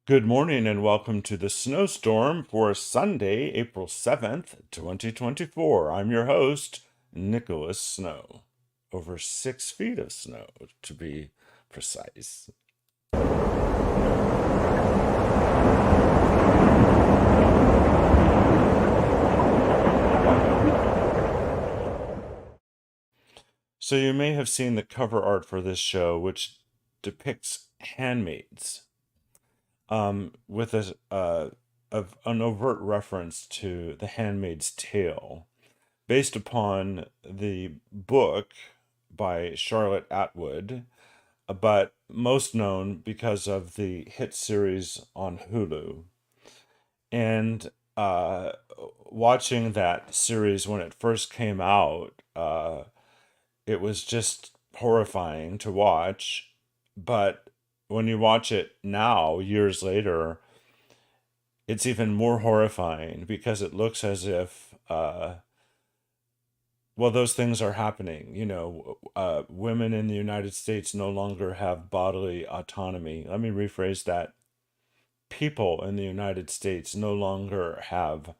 Good morning and welcome to the Snowstorm for Sunday, April 7th, 2024. I'm your host, Nicholas Snow. Over 6 feet of snow, to be precise. So you may have seen the cover art for this show, which depicts handmaids, with an overt reference to The Handmaid's Tale, based upon the book by Charlotte Atwood, but most known because of the hit series on Hulu. And watching that series when it first came out, it was just horrifying to watch. But when you watch it now, years later, it's even more horrifying because it looks as if, well, those things are happening. Women in the United States no longer have bodily autonomy. Let me rephrase that. People in the United States no longer have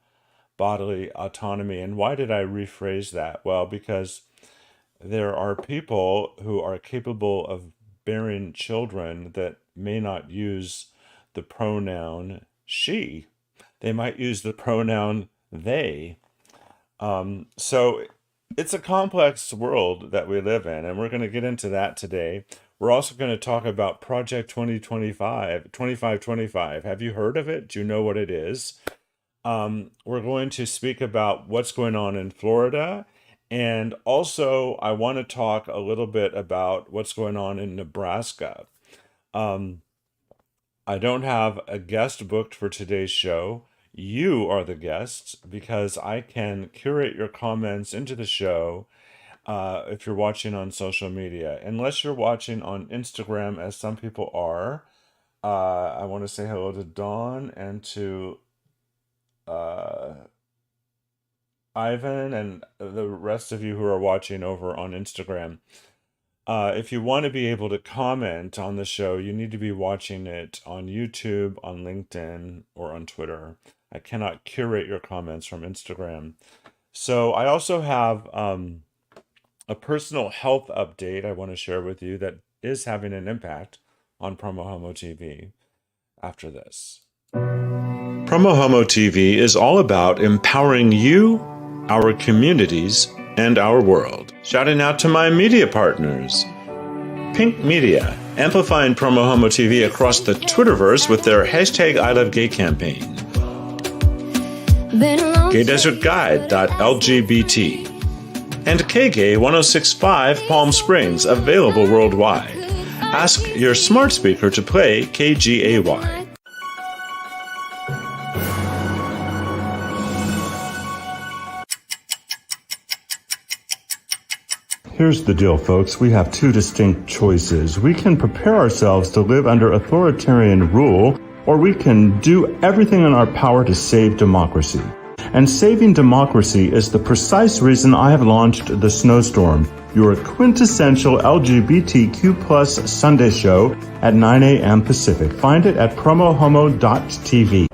bodily autonomy. And why did I rephrase that? Well, because there are people who are capable of bearing children that may not use the pronoun she. They might use the pronoun they. So it's a complex world that we live in, and we're going to get into that today. We're also going to talk about Project 2525. Have you heard of it? Do you know what it is? We're going to speak about what's going on in Florida. And also, I want to talk a little bit about what's going on in Nebraska. Um, I don't have a guest booked for today's show. You are the guests because I can curate your comments into the show if you're watching on social media. Unless you're watching on Instagram, as some people are. I want to say hello to Dawn and to uh, Ivan and the rest of you who are watching over on Instagram. If you want to be able to comment on the show, you need to be watching it on YouTube, on LinkedIn, or on Twitter. I cannot curate your comments from Instagram. So I also have a personal health update I want to share with you that is having an impact on PromoHomo.TV after this. PromoHomo.TV is all about empowering you, our communities, and our world. Shouting out to my media partners. Pink Media, amplifying PromoHomo.TV across the Twitterverse with their hashtag I Love Gay campaign. GayDesertGuide.lgbt. And KGay 1065 Palm Springs, available worldwide. Ask your smart speaker to play KGAY. Here's the deal, folks. We have two distinct choices. We can prepare ourselves to live under authoritarian rule, or we can do everything in our power to save democracy. And saving democracy is the precise reason I have launched the Snowstorm, your quintessential LGBTQ Sunday Show at 9 a.m. Pacific. Find it at PromoHomo.TV.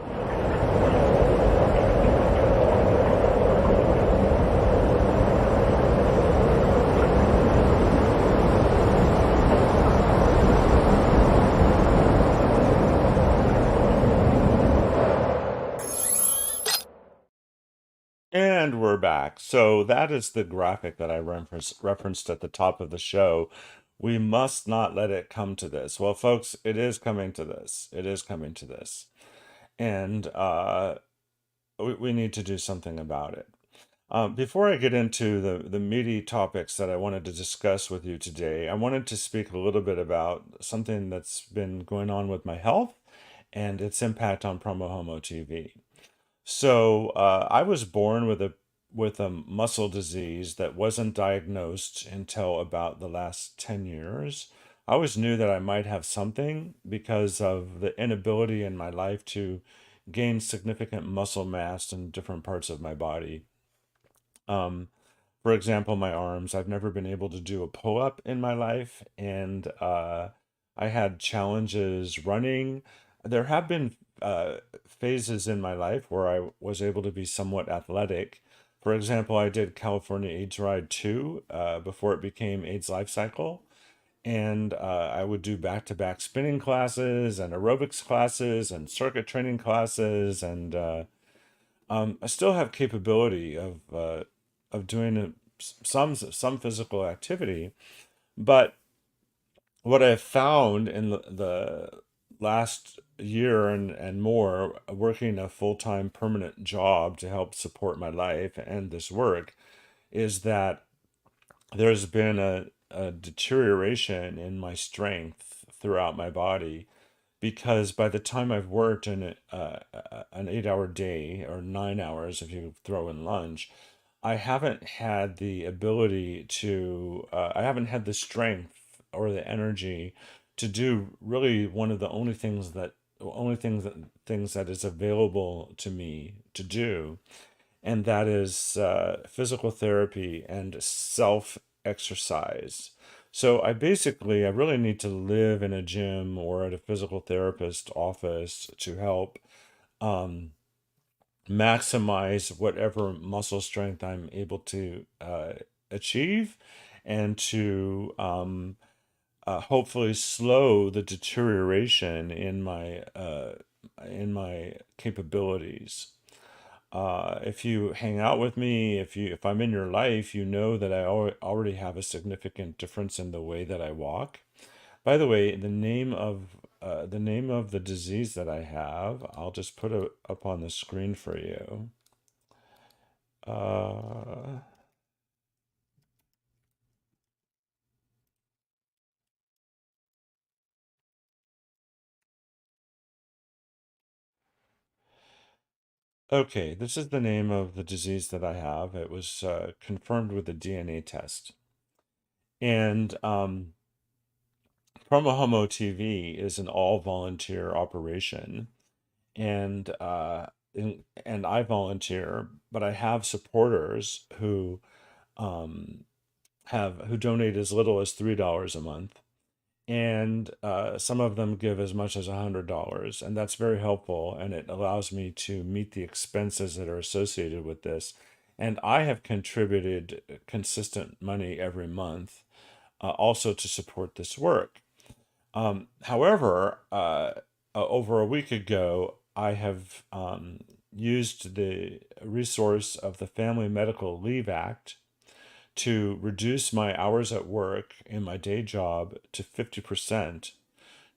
And we're back. So that is the graphic that I referenced at the top of the show. We must not let it come to this. Well, folks, it is coming to this. It is coming to this. And we need to do something about it. Before I get into the meaty topics that I wanted to discuss with you today, I wanted to speak a little bit about something that's been going on with my health and its impact on PromoHomo.TV. So I was born with a muscle disease that wasn't diagnosed until about the last 10 years. I always knew that I might have something because of the inability in my life to gain significant muscle mass in different parts of my body. Um, for example, my arms. I've never been able to do a pull-up in my life, and I had challenges running. there have been phases in my life where I was able to be somewhat athletic. For example, I did California AIDS Ride 2 before it became AIDS Life Cycle. And I would do back to back spinning classes and aerobics classes and circuit training classes. And I still have capability of doing some physical activity. But what I've found in the last year and more, working a full time permanent job to help support my life and this work, is that there's been a deterioration in my strength throughout my body because by the time I've worked an 8 hour day or 9 hours, if you throw in lunch, I haven't had the ability to, I haven't had the strength or the energy to do really one of the only things that is available to me to do, and that is physical therapy and self exercise. So I really need to live in a gym or at a physical therapist office to help um, maximize whatever muscle strength I'm able to achieve, and to hopefully slow the deterioration in my capabilities. If you hang out with me, if I'm in your life, you know that already have a significant difference in the way that I walk. By the way, the name of the disease that I have, I'll just put it up on the screen for you. Uh, okay, this is the name of the disease that I have. It was confirmed with a DNA test, and PromoHomo.TV is an all volunteer operation, and and I volunteer, but I have supporters um, who donate as little as $3 a month, and some of them give as much as $100, and that's very helpful, and it allows me to meet the expenses that are associated with this. And I have contributed consistent money every month, also to support this work. However, over a week ago, I have used the resource of the Family Medical Leave Act to reduce my hours at work in my day job to 50%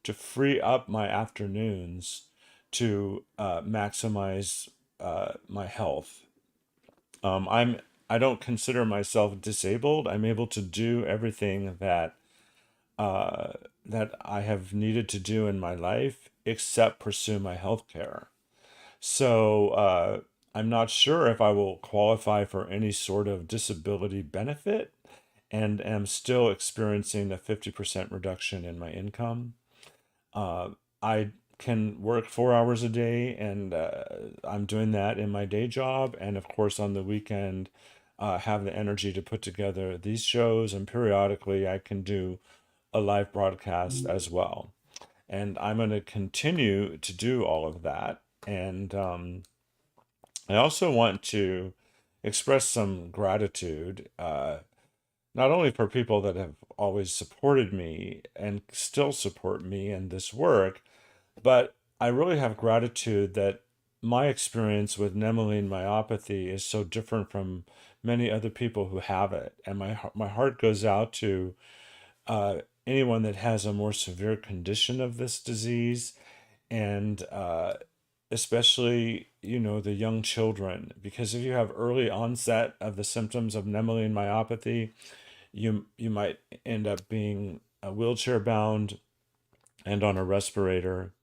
to free up my afternoons to maximize my health. I don't consider myself disabled. I'm able to do everything uh, that I have needed to do in my life except pursue my health care. So I'm not sure if I will qualify for any sort of disability benefit, and am still experiencing a 50% reduction in my income. Uh, I can work 4 hours a day, and I'm doing that in my day job. And of course, on the weekend, have the energy to put together these shows. And periodically, I can do a live broadcast as well. And I'm going to continue to do all of that. And I also want to express some gratitude, not only for people that have always supported me and still support me in this work, but I really have gratitude that my experience with Nemeline myopathy is so different from many other people who have it. And my heart goes out to anyone that has a more severe condition of this disease, and especially, the young children, because if you have early onset of the symptoms of Nemeline myopathy, you might end up being wheelchair bound and on a respirator.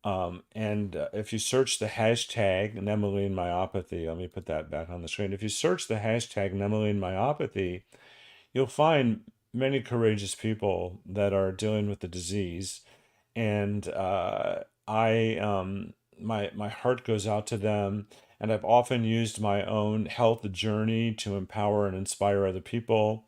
And if you search the hashtag Nemeline myopathy, let me put that back on the screen. If you search the hashtag Nemeline myopathy, you'll find many courageous people that are dealing with the disease, and my heart goes out to them. And I've often used my own health journey to empower and inspire other people.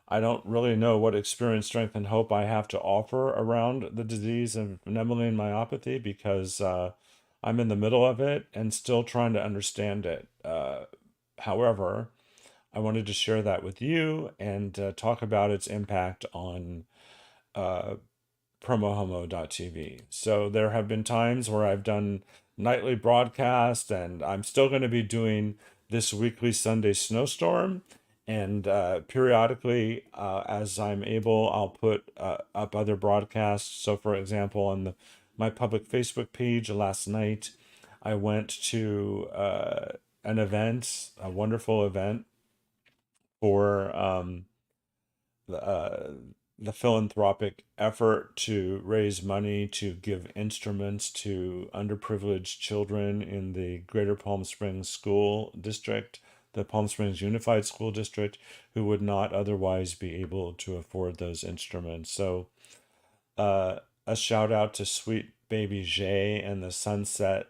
I don't really know what experience, strength, and hope I have to offer around the disease of Mendelian myopathy because I'm in the middle of it and still trying to understand it. However, I wanted to share that with you and talk about its impact on uh, PromoHomo.TV. So there have been times where I've done nightly broadcast, and I'm still going to be doing this weekly Sunday Snowstorm. And periodically, as I'm able, I'll put up other broadcasts. So, for example, on my public Facebook page last night, I went to an event, a wonderful event for the the philanthropic effort to raise money to give instruments to underprivileged children in the Greater Palm Springs School District, the Palm Springs Unified School District, who would not otherwise be able to afford those instruments. So, uh, a shout out to Sweet Baby Jay and the Sunset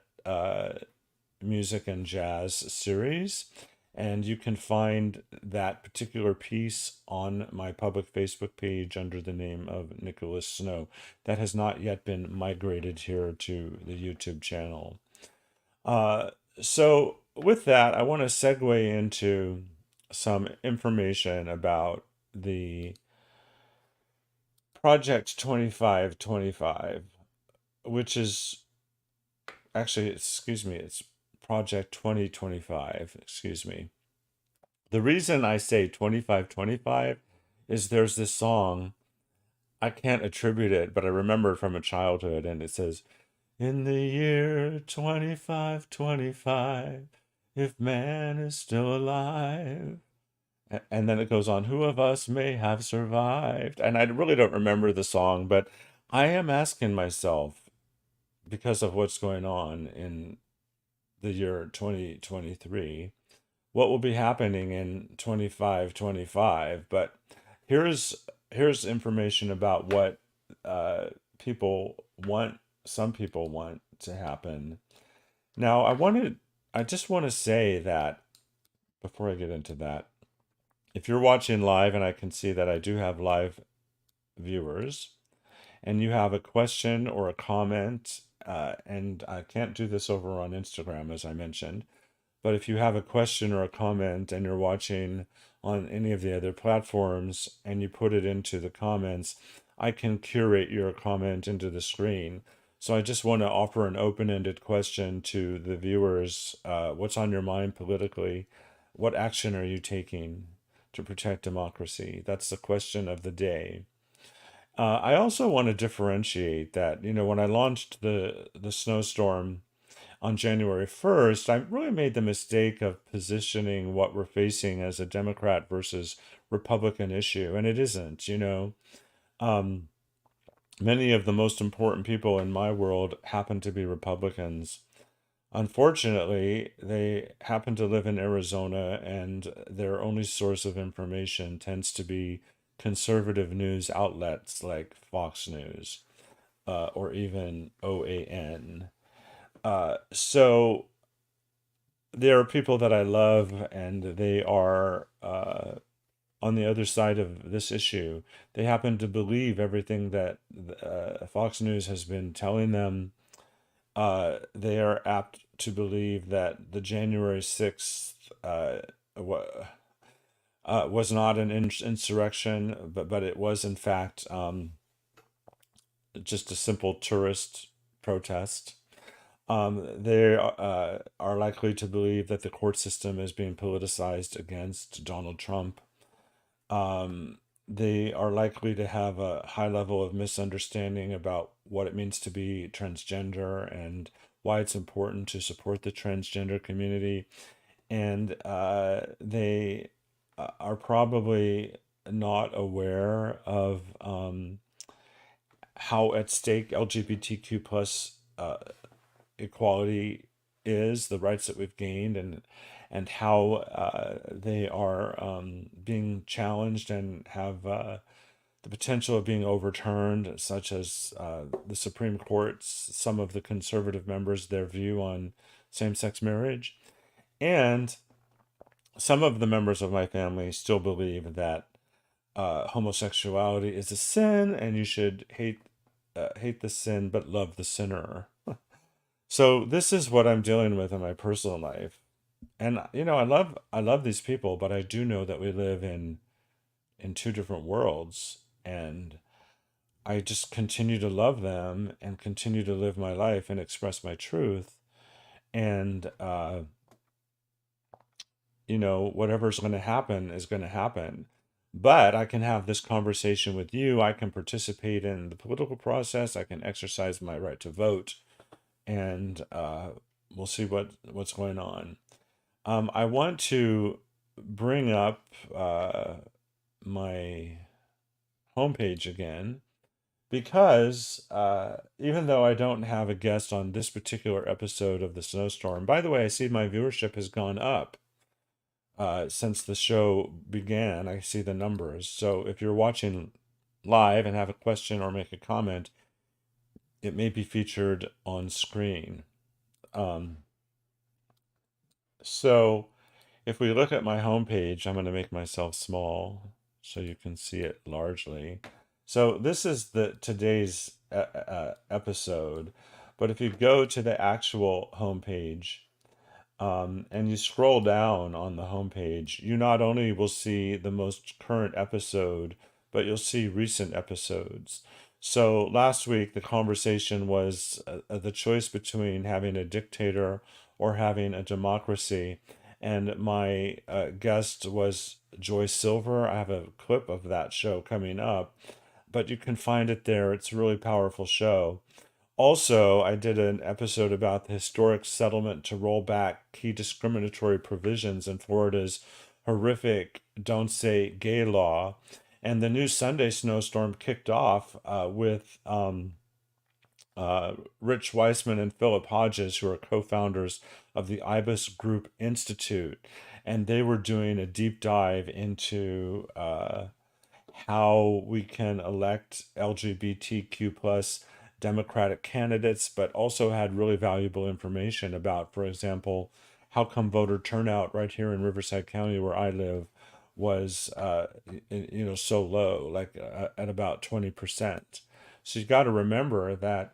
Music and Jazz series. And you can find that particular piece on my public Facebook page under the name of Nicholas Snow. That has not yet been migrated here to the YouTube channel. Uh, so, with that, I want to segue into some information about the Project 2525, which is actually, excuse me, it's Project 2025, excuse me. The reason I say 2525 is there's this song, I can't attribute it, but I remember it from a childhood, and it says, in the year 2525, if man is still alive. And then it goes on, who of us may have survived? And I really don't remember the song, but I am asking myself, because of what's going on in the year 2023, what will be happening in 2525. But here's here's information about what uh, people want, some people want to happen. Now, I just want to say that before I get into that, if you're watching live, and I can see that I do have live viewers, and you have a question or a comment, and I can't do this over on Instagram, as I mentioned, but if you have a question or a comment and you're watching on any of the other platforms and you put it into the comments, I can curate your comment into the screen. So I just want to offer an open-ended question to the viewers. What's on your mind politically? What action are you taking to protect democracy? That's the question of the day. I also want to differentiate that, when I launched the Snowstorm on January 1st, I really made the mistake of positioning what we're facing as a Democrat versus Republican issue, and it isn't. Um, Many of the most important people in my world happen to be Republicans. Unfortunately, they happen to live in Arizona, and their only source of information tends to be conservative news outlets like Fox News or even OAN. So there are people that I love, and they are on the other side of this issue. They happen to believe everything that Fox News has been telling them. They are apt to believe that the January 6th was not an insurrection, but it was, in fact, just a simple tourist protest. They are likely to believe that the court system is being politicized against Donald Trump. They are likely to have a high level of misunderstanding about what it means to be transgender and why it's important to support the transgender community. And they are probably not aware of how at stake LGBTQ plus equality is, the rights that we've gained, and how they are being challenged and have the potential of being overturned, such as the Supreme Court's, some of the conservative members, their view on same-sex marriage. And some of the members of my family still believe that homosexuality is a sin, and you should hate the sin but love the sinner. So this is what I'm dealing with in my personal life. And I love these people, but I do know that we live in two different worlds, and I just continue to love them and continue to live my life and express my truth. And whatever's going to happen is going to happen. But I can have this conversation with you. I can participate in the political process. I can exercise my right to vote, and we'll see what's going on. I want to bring up my homepage again because even though I don't have a guest on this particular episode of the Snowstorm, by the way, I see my viewership has gone up since the show began. I see the numbers. So if you're watching live and have a question or make a comment, it may be featured on screen. Um, so if we look at my homepage, I'm going to make myself small so you can see it largely. So this is the today's episode, but if you go to the actual homepage, and you scroll down on the homepage, you not only will see the most current episode, but you'll see recent episodes. So last week, the conversation was the choice between having a dictator or having a democracy. And my guest was Joy Silver. I have a clip of that show coming up, but you can find it there. It's a really powerful show. Also, I did an episode about the historic settlement to roll back key discriminatory provisions in Florida's horrific Don't Say Gay law. And the new Sunday Snowstorm kicked off with Rich Weissman and Philip Hodges, who are co founders of the IBIS Group Institute. And they were doing a deep dive into how we can elect LGBTQ plus Democratic candidates, but also had really valuable information about, for example, how come voter turnout right here in Riverside County, where I live, was so low, like at about 20%. So you got to remember that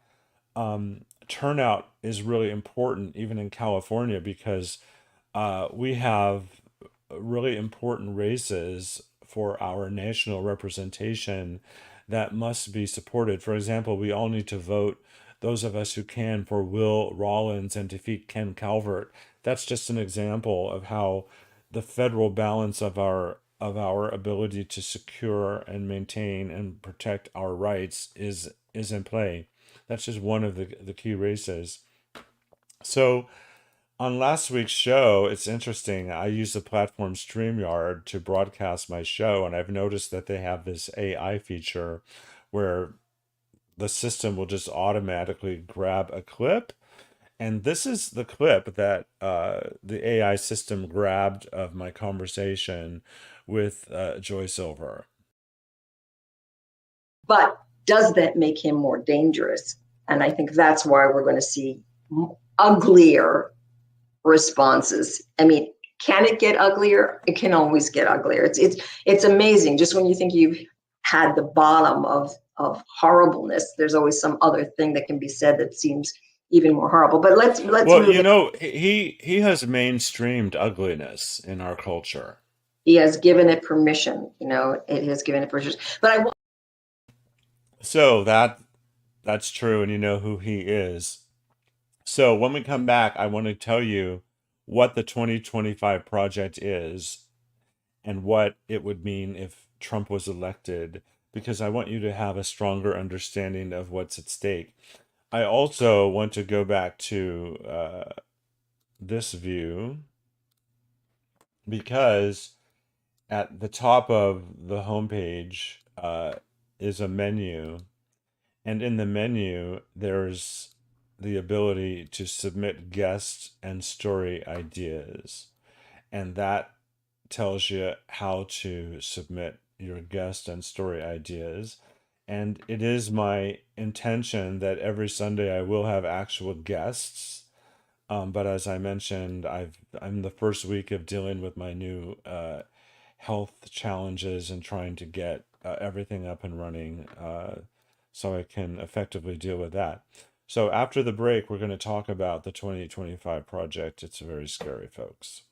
turnout is really important even in California because we have really important races for our national representation that must be supported. For example, we all need to vote, those of us who can, for Will Rollins and defeat Ken Calvert. That's just an example of how the federal balance of our ability to secure and maintain and protect our rights is in play. That's just one of the key races. So on last week's show, it's interesting. I used the platform StreamYard to broadcast my show, and I've noticed that they have this AI feature where the system will just automatically grab a clip. And this is the clip that the AI system grabbed of my conversation with Joy Silver. But does that make him more dangerous? And I think that's why we're going to see uglier responses. I mean, can it get uglier? It can always get uglier. It's amazing. Just when you think you've had the bottom of horribleness, there's always some other thing that can be said that seems even more horrible. But let's Well, move on. he has mainstreamed ugliness in our culture. He has given it permission. It has given it permission. But I want. So that's true, and you know who he is. So when we come back, I want to tell you what the 2025 project is and what it would mean if Trump was elected, because I want you to have a stronger understanding of what's at stake. I also want to go back to this view because at the top of the homepage is a menu, and in the menu, there's the ability to submit guest and story ideas. And that tells you how to submit your guest and story ideas. And it is my intention that every Sunday I will have actual guests. But as I mentioned, I'm the first week of dealing with my new health challenges and trying to get everything up and running so I can effectively deal with that. So after the break, we're going to talk about the 2025 project. It's very scary, folks.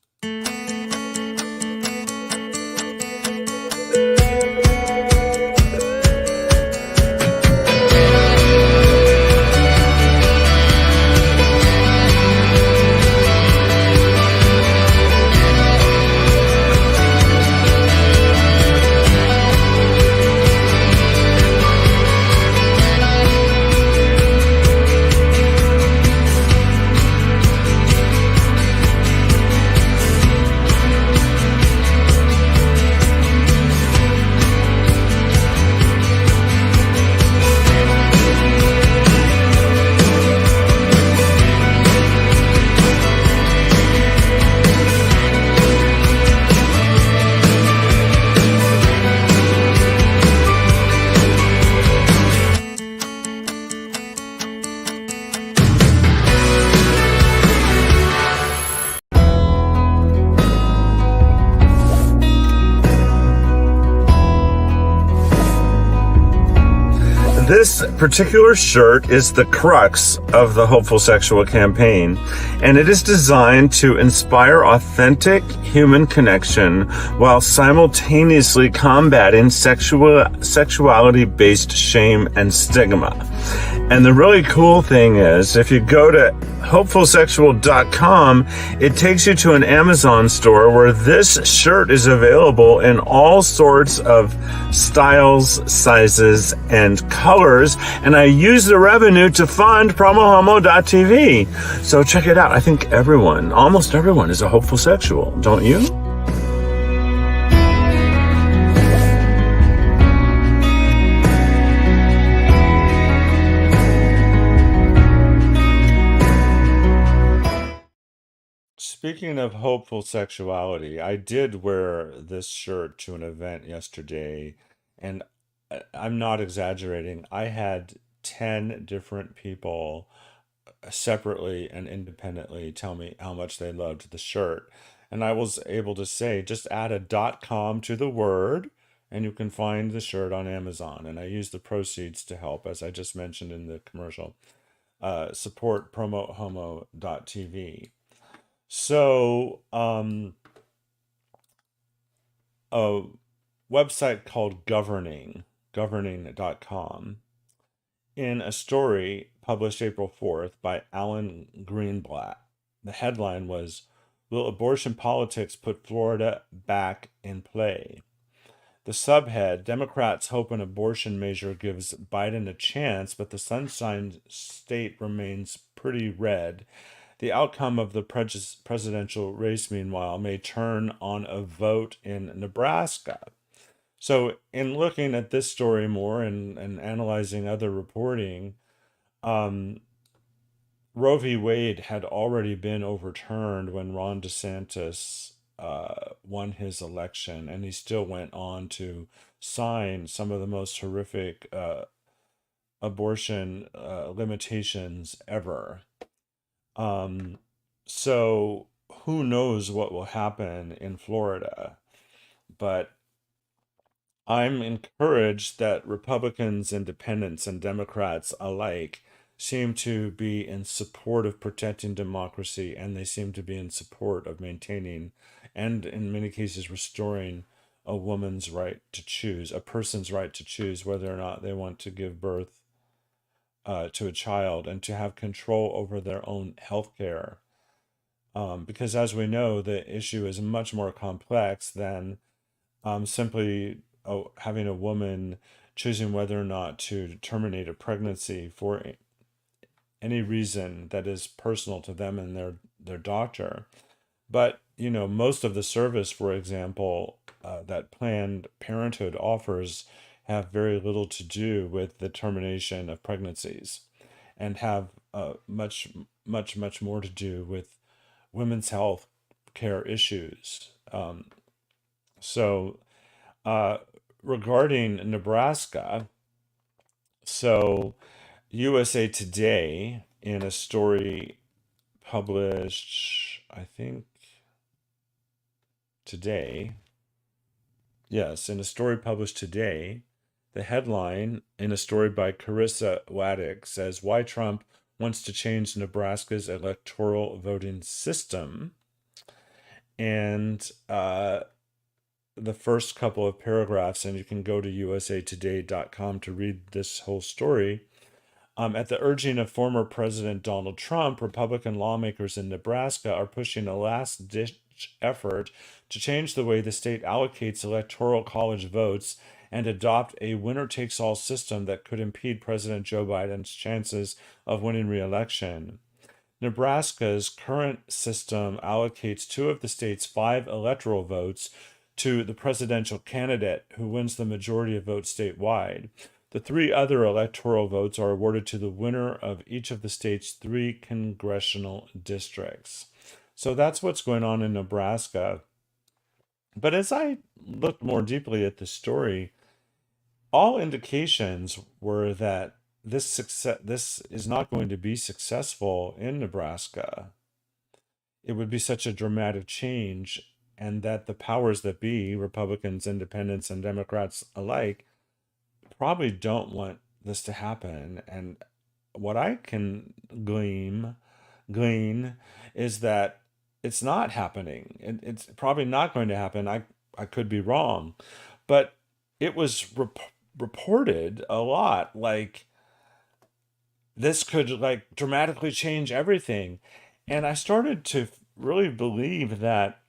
This particular shirt is the crux of the Hopeful Sexual campaign, and it is designed to inspire authentic human connection while simultaneously combating sexuality-based shame and stigma. And the really cool thing is, if you go to hopefulsexual.com, it takes you to an Amazon store where this shirt is available in all sorts of styles, sizes, and colors. And I use the revenue to fund PromoHomo.TV. So check it out. I think almost everyone is a hopeful sexual, don't you? Speaking of hopeful sexuality, I did wear this shirt to an event yesterday, and I'm not exaggerating. I had 10 different people separately and independently tell me how much they loved the shirt. And I was able to say, just add a .com to the word, and you can find the shirt on Amazon. And I use the proceeds to help, as I just mentioned in the commercial, support PromoHomo.TV. So, a website called governing.com, in a story published April 4th by Alan Greenblatt. The headline was, "Will Abortion Politics Put Florida Back in Play?" The subhead, "Democrats hope an abortion measure gives Biden a chance, but the Sunshine State remains pretty red. The outcome of the presidential race, meanwhile, may turn on a vote in Nebraska." So, in looking at this story more and analyzing other reporting, um, Roe v. Wade had already been overturned when Ron DeSantis won his election, and he still went on to sign some of the most horrific abortion limitations ever. So who knows what will happen in Florida, but I'm encouraged that Republicans, independents, and Democrats alike seem to be in support of protecting democracy, and they seem to be in support of maintaining and, in many cases, restoring a woman's right to choose, a person's right to choose whether or not they want to give birth to a child and to have control over their own health care. Because as we know, the issue is much more complex than simply having a woman choosing whether or not to terminate a pregnancy for any reason that is personal to them and their doctor. But most of the service, for example, that Planned Parenthood offers have very little to do with the termination of pregnancies, and have much, much, much more to do with women's health care issues. So, regarding Nebraska, so USA Today, in a story published, I think, today, Yes, in a story published today, the headline in a story by Carissa Waddick says why Trump wants to change Nebraska's electoral voting system. And the first couple of paragraphs, and you can go to usatoday.com to read this whole story. At the urging of former President Donald Trump, Republican lawmakers in Nebraska are pushing a last ditch effort to change the way the state allocates electoral college votes and adopt a winner takes all system that could impede President Joe Biden's chances of winning re election. Nebraska's current system allocates two of the state's five electoral votes to the presidential candidate who wins the majority of votes statewide. The three other electoral votes are awarded to the winner of each of the state's three congressional districts. So that's what's going on in Nebraska. But as I looked more deeply at the story, all indications were that this is not going to be successful in Nebraska. It would be such a dramatic change, and that the powers that be, Republicans, independents, and Democrats alike, probably don't want this to happen. And what I can glean is that it's not happening. It's probably not going to happen. I could be wrong, but it was reported a lot like this could like dramatically change everything. And I started to really believe that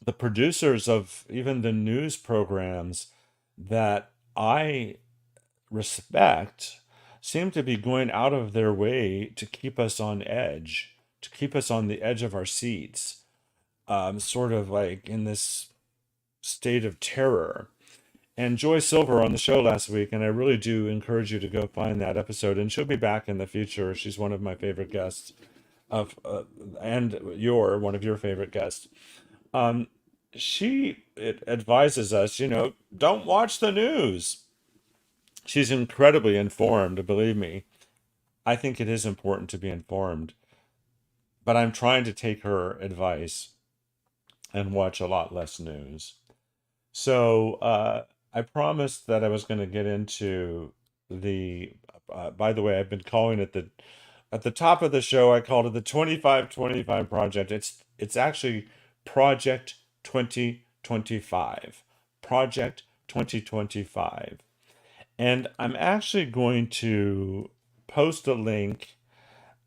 the producers of even the news programs that I respect seem to be going out of their way to keep us on edge, to keep us on the edge of our seats, sort of like in this state of terror. And Joy Silver on the show last week, and I really do encourage you to go find that episode. And she'll be back in the future. She's one of my favorite guests, and you're one of your favorite guests. Um, she advises us, don't watch the news. She's incredibly informed, believe me. I think it is important to be informed, but I'm trying to take her advice and watch a lot less news. So I promised that I was going to get into the. By the way, I've been calling it the. At the top of the show, I called it the 2525 project. It's actually Project 2025. Project 2025. And I'm actually going to post a link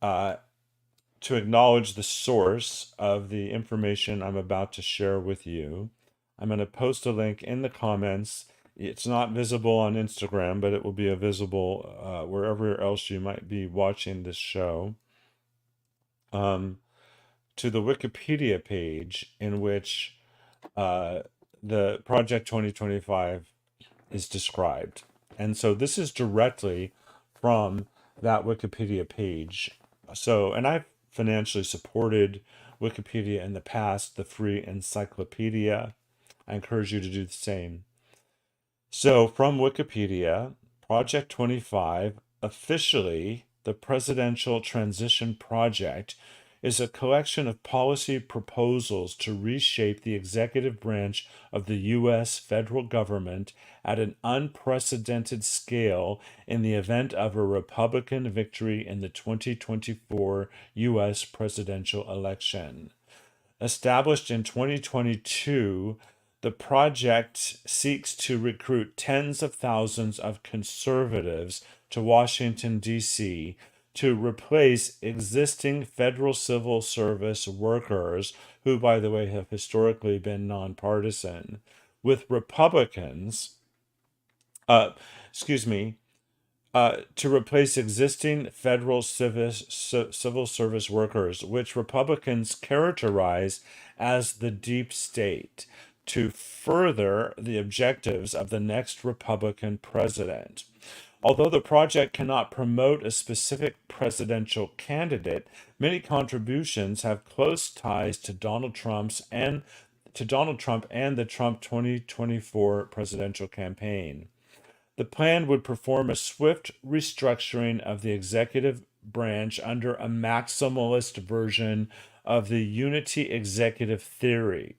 uh, to acknowledge the source of the information I'm about to share with you. I'm going to post a link in the comments. It's not visible on Instagram, but it will be visible wherever else you might be watching this show. To the Wikipedia page in which the Project 2025 is described. And so this is directly from that Wikipedia page. So, and I've financially supported Wikipedia in the past, the free encyclopedia. I encourage you to do the same. So, from Wikipedia, Project 25, officially the Presidential Transition Project, is a collection of policy proposals to reshape the executive branch of the U.S. federal government at an unprecedented scale in the event of a Republican victory in the 2024 U.S. presidential election. Established in 2022, the project seeks to recruit tens of thousands of conservatives to Washington, D.C. to replace existing federal civil service workers, who, by the way, have historically been nonpartisan, with Republicans, uh, excuse me, to replace existing federal civil service workers, which Republicans characterize as the deep state, to further the objectives of the next Republican president. Although the project cannot promote a specific presidential candidate, many contributions have close ties to Donald Trump and the Trump 2024 presidential campaign. The plan would perform a swift restructuring of the executive branch under a maximalist version of the unity executive theory.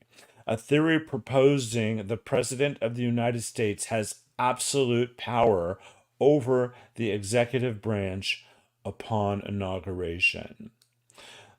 a theory proposing the President of the United States has absolute power over the executive branch upon inauguration.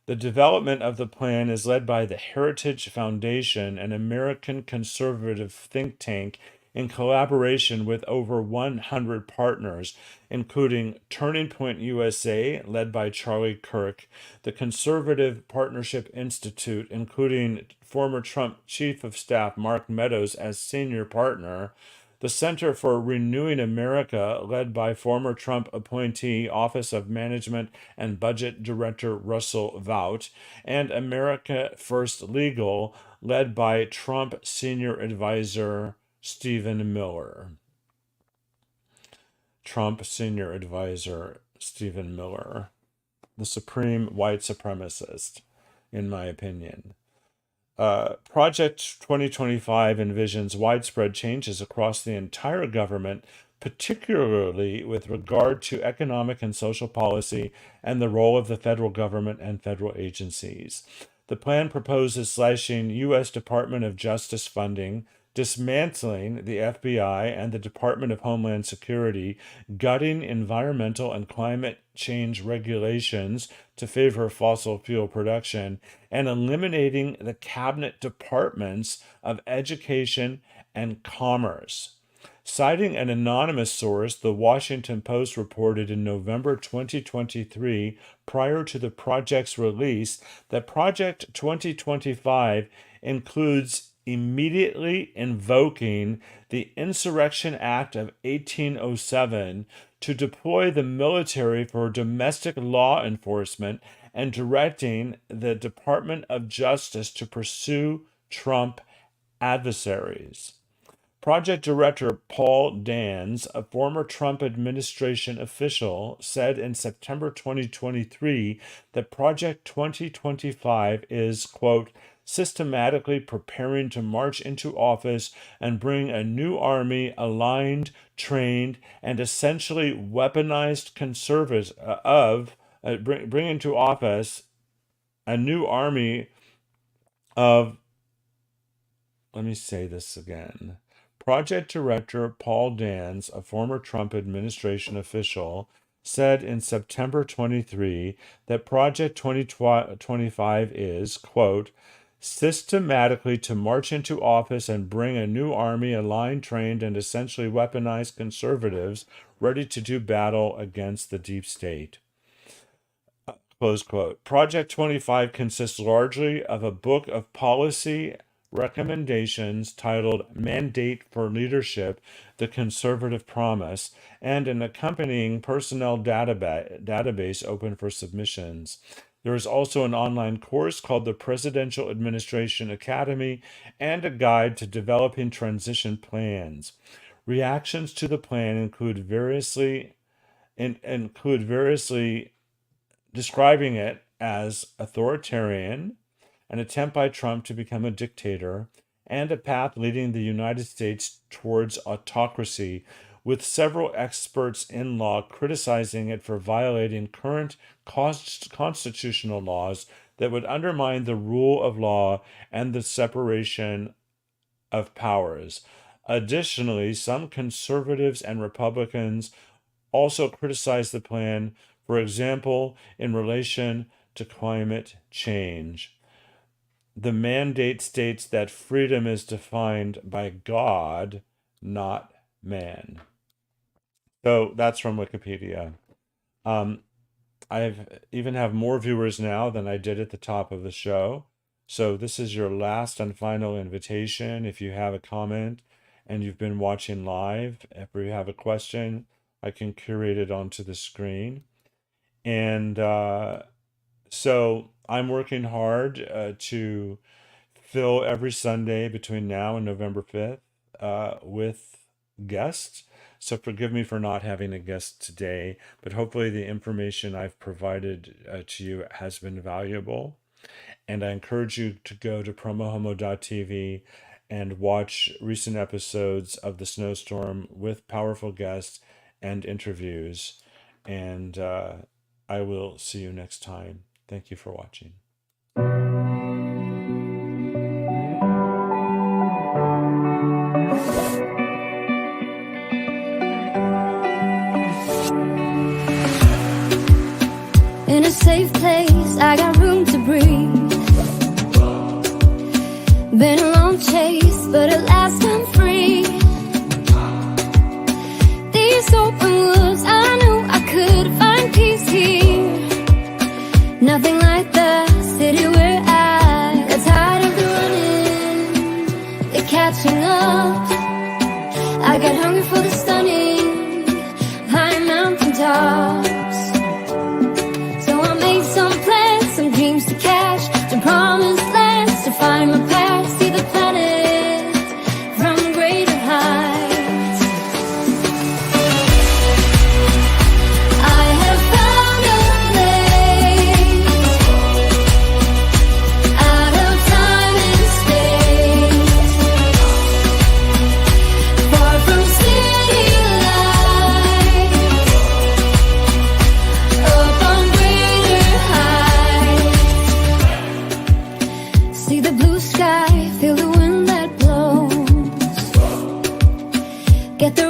The development of the plan is led by the Heritage Foundation, an American conservative think tank, in collaboration with over 100 partners, including Turning Point USA, led by Charlie Kirk, the Conservative Partnership Institute, including former Trump Chief of Staff Mark Meadows as senior partner, the Center for Renewing America, led by former Trump appointee Office of Management and Budget Director Russell Vought, and America First Legal, led by Trump Senior Advisor Stephen Miller. Trump Senior Advisor Stephen Miller, the supreme white supremacist, in my opinion. Project 2025 envisions widespread changes across the entire government, particularly with regard to economic and social policy and the role of the federal government and federal agencies. The plan proposes slashing U.S. Department of Justice funding, dismantling the FBI and the Department of Homeland Security, gutting environmental and climate change regulations to favor fossil fuel production, and eliminating the cabinet departments of education and commerce. Citing an anonymous source, the Washington Post reported in November 2023, prior to the project's release, that Project 2025 includes immediately invoking the Insurrection Act of 1807 to deploy the military for domestic law enforcement and directing the Department of Justice to pursue Trump adversaries. Project Director Paul Dans, a former Trump administration official, said in September 2023 that Project 2025 is, quote, systematically preparing to march into office and bring a new army aligned, trained, and essentially weaponized bring into office a new army of, let me say this again. Project Director Paul Dans, a former Trump administration official, said in September 23 that Project 2025 is, quote, systematically to march into office and bring a new army aligned, trained, and essentially weaponized conservatives ready to do battle against the deep state. Close quote. Project 25 consists largely of a book of policy recommendations titled Mandate for Leadership, The Conservative Promise, and an accompanying personnel database open for submissions. There is also an online course called the Presidential Administration Academy and a guide to developing transition plans. Reactions to the plan include variously describing it as authoritarian, an attempt by Trump to become a dictator, and a path leading the United States towards autocracy, with several experts in law criticizing it for violating current constitutional laws that would undermine the rule of law and the separation of powers. Additionally, some conservatives and Republicans also criticized the plan, for example, in relation to climate change. The mandate states that freedom is defined by God, not man. So that's from Wikipedia. I've even have more viewers now than I did at the top of the show. So this is your last and final invitation. If you have a comment and you've been watching live, if you have a question, I can curate it onto the screen. And so I'm working hard to fill every Sunday between now and November 5th with guests. So forgive me for not having a guest today, but hopefully the information I've provided to you has been valuable. And I encourage you to go to PromoHomo.TV and watch recent episodes of the Snowstorm with powerful guests and interviews. And I will see you next time. Thank you for watching. safe place, I got room to breathe. Been a long chase, but at last I'm free. These open woods, I knew I could find peace here. Nothing like the city where I got tired of the running, the catching up. I got hungry for the stunning high mountain tops. So I made some plans, some dreams to catch, to promised lands, to find my path, see the planet from greater heights. I have found a place out of time and space, far from city lights, up on greater heights. See the blue sky, feel the wind that blows, get the